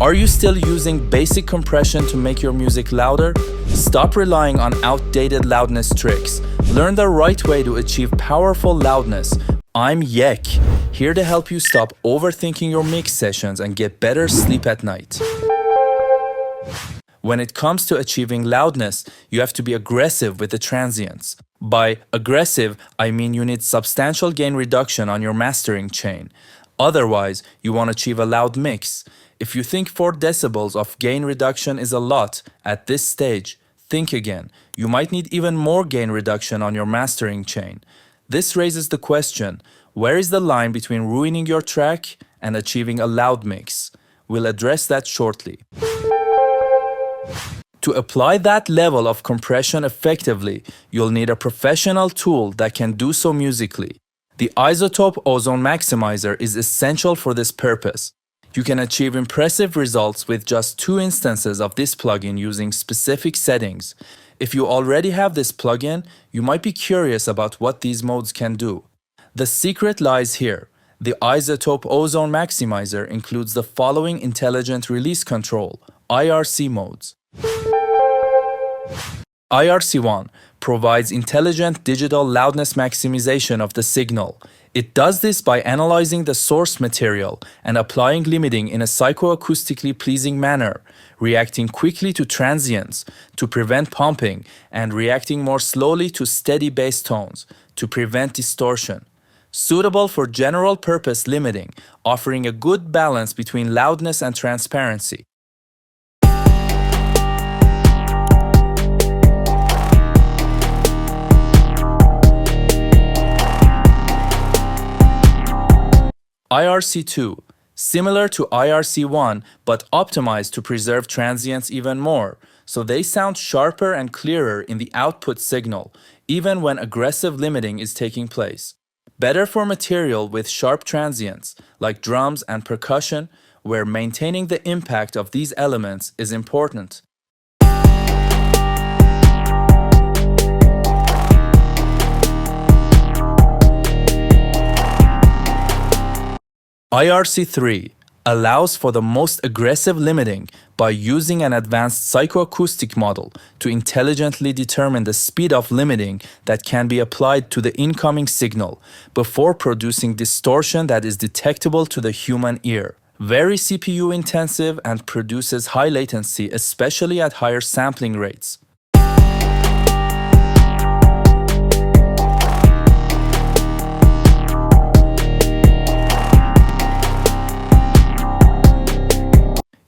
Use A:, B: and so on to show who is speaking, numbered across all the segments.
A: Are you still using basic compression to make your music louder? Stop relying on outdated loudness tricks. Learn the right way to achieve powerful loudness. I'm Yek, here to help you stop overthinking your mix sessions and get better sleep at night. When it comes to achieving loudness, you have to be aggressive with the transients. By aggressive, I mean you need substantial gain reduction on your mastering chain. Otherwise, you won't achieve a loud mix. If you think 4 decibels of gain reduction is a lot at this stage, think again. You might need even more gain reduction on your mastering chain. This raises the question, where is the line between ruining your track and achieving a loud mix? We'll address that shortly. To apply that level of compression effectively, you'll need a professional tool that can do so musically. The iZotope Ozone Maximizer is essential for this purpose. You can achieve impressive results with just 2 instances of this plugin using specific settings. If you already have this plugin, you might be curious about what these modes can do. The secret lies here. The iZotope Ozone Maximizer includes the following intelligent release control, IRC modes. IRC I provides intelligent digital loudness maximization of the signal. It does this by analyzing the source material and applying limiting in a psychoacoustically pleasing manner, reacting quickly to transients to prevent pumping, and reacting more slowly to steady bass tones to prevent distortion. Suitable for general purpose limiting, offering a good balance between loudness and transparency. IRC2, similar to IRC1 but optimized to preserve transients even more, so they sound sharper and clearer in the output signal, even when aggressive limiting is taking place. Better for material with sharp transients, like drums and percussion, where maintaining the impact of these elements is important. IRC3 allows for the most aggressive limiting by using an advanced psychoacoustic model to intelligently determine the speed of limiting that can be applied to the incoming signal before producing distortion that is detectable to the human ear. Very CPU intensive and produces high latency, especially at higher sampling rates.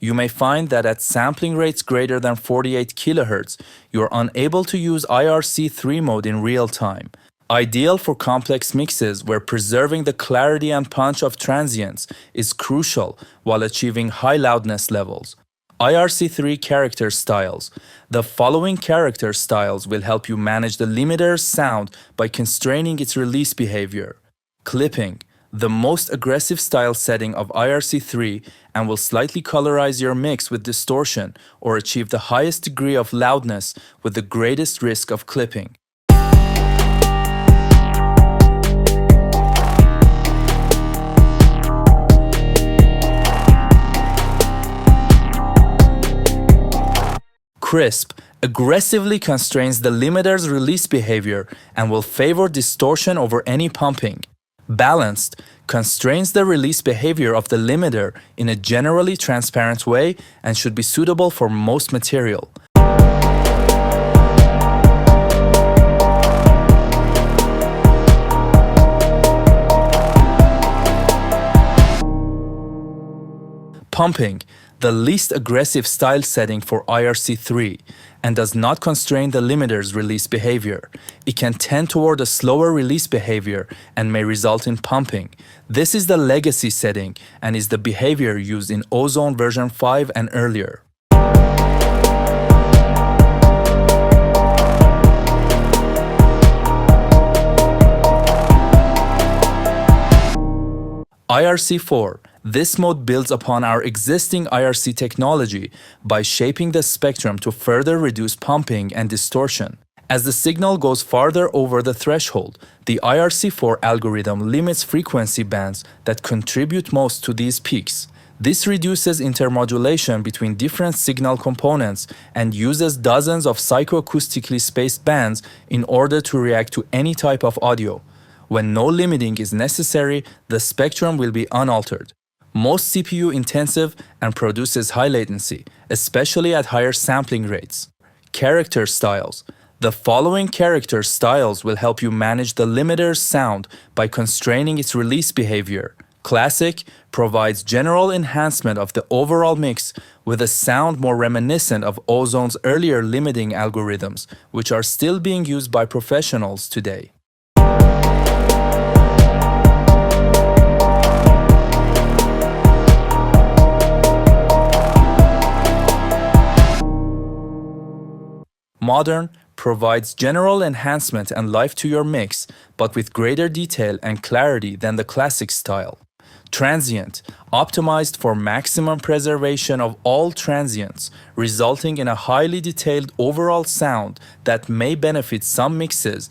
A: You may find that at sampling rates greater than 48 kHz, you are unable to use IRC3 mode in real time. Ideal for complex mixes where preserving the clarity and punch of transients is crucial while achieving high loudness levels. IRC3 character styles. The following character styles will help you manage the limiter's sound by constraining its release behavior. Clipping, the most aggressive style setting of IRC3 and will slightly colorize your mix with distortion or achieve the highest degree of loudness with the greatest risk of clipping. Crisp aggressively constrains the limiter's release behavior and will favor distortion over any pumping. Balanced constrains the release behavior of the limiter in a generally transparent way and should be suitable for most material. Pumping, the least aggressive style setting for IRC3 and does not constrain the limiter's release behavior. It can tend toward a slower release behavior and may result in pumping. This is the legacy setting and is the behavior used in Ozone version 5 and earlier. IRC4. This mode builds upon our existing IRC technology by shaping the spectrum to further reduce pumping and distortion. As the signal goes farther over the threshold, the IRC4 algorithm limits frequency bands that contribute most to these peaks. This reduces intermodulation between different signal components and uses dozens of psychoacoustically spaced bands in order to react to any type of audio. When no limiting is necessary, the spectrum will be unaltered. Most CPU intensive and produces high latency, especially at higher sampling rates. Character styles. The following character styles will help you manage the limiter's sound by constraining its release behavior. Classic provides general enhancement of the overall mix with a sound more reminiscent of Ozone's earlier limiting algorithms, which are still being used by professionals today. Modern provides general enhancement and life to your mix, but with greater detail and clarity than the classic style. Transient, optimized for maximum preservation of all transients, resulting in a highly detailed overall sound that may benefit some mixes.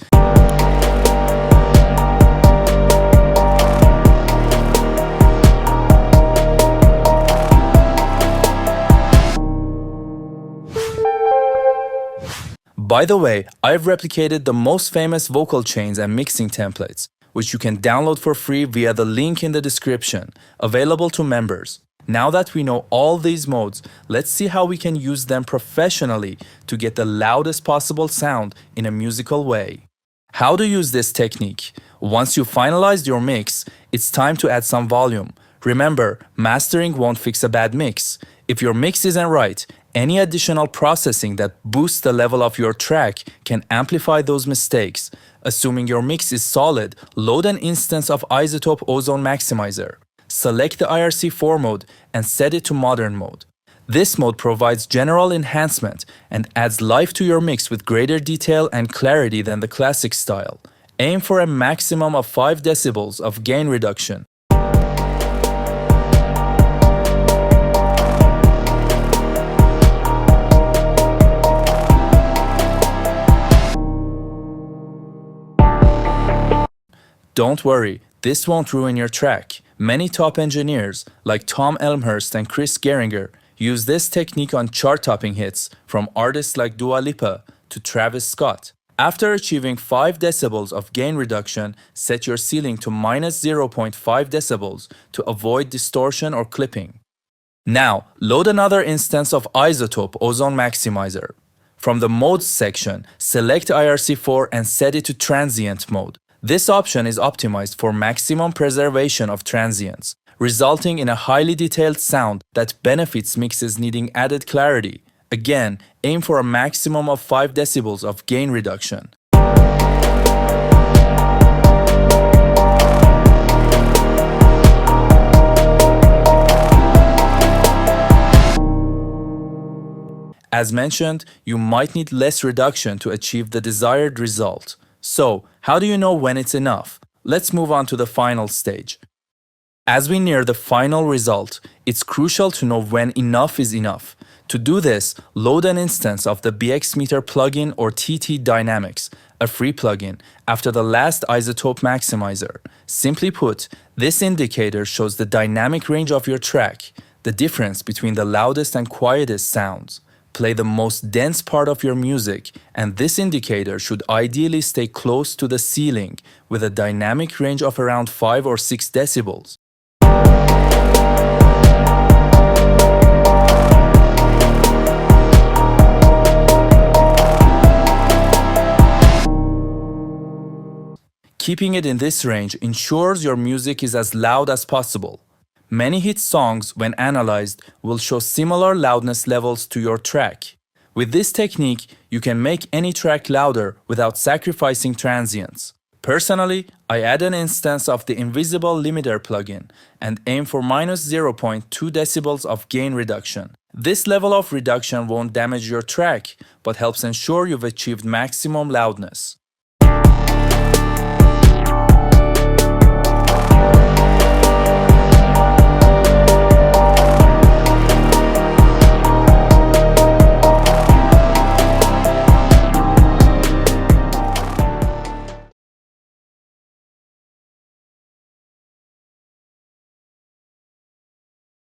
A: By the way, I've replicated the most famous vocal chains and mixing templates, which you can download for free via the link in the description, available to members. Now that we know all these modes, let's see how we can use them professionally to get the loudest possible sound in a musical way. How to use this technique? Once you've finalized your mix, it's time to add some volume. Remember, mastering won't fix a bad mix. If your mix isn't right, any additional processing that boosts the level of your track can amplify those mistakes. Assuming your mix is solid, load an instance of iZotope Ozone Maximizer. Select the IRC4 mode and set it to modern mode. This mode provides general enhancement and adds life to your mix with greater detail and clarity than the classic style. Aim for a maximum of 5 decibels of gain reduction. Don't worry, this won't ruin your track. Many top engineers, like Tom Elmhirst and Chris Gehringer, use this technique on chart-topping hits, from artists like Dua Lipa to Travis Scott. After achieving 5 decibels of gain reduction, set your ceiling to minus 0.5 decibels to avoid distortion or clipping. Now, load another instance of iZotope Ozone Maximizer. From the Modes section, select IRC4 and set it to Transient mode. This option is optimized for maximum preservation of transients, resulting in a highly detailed sound that benefits mixes needing added clarity. Again, aim for a maximum of 5 decibels of gain reduction. As mentioned, you might need less reduction to achieve the desired result. So, how do you know when it's enough? Let's move on to the final stage. As we near the final result, it's crucial to know when enough is enough. To do this, load an instance of the BXmeter plugin or TT Dynamics, a free plugin, after the last iZotope Maximizer. Simply put, this indicator shows the dynamic range of your track, the difference between the loudest and quietest sounds. Play the most dense part of your music, and this indicator should ideally stay close to the ceiling with a dynamic range of around 5 or 6 decibels. Keeping it in this range ensures your music is as loud as possible. Many hit songs, when analyzed, will show similar loudness levels to your track. With this technique, you can make any track louder without sacrificing transients. Personally, I add an instance of the Invisible Limiter plugin and aim for minus 0.2 decibels of gain reduction. This level of reduction won't damage your track, but helps ensure you've achieved maximum loudness.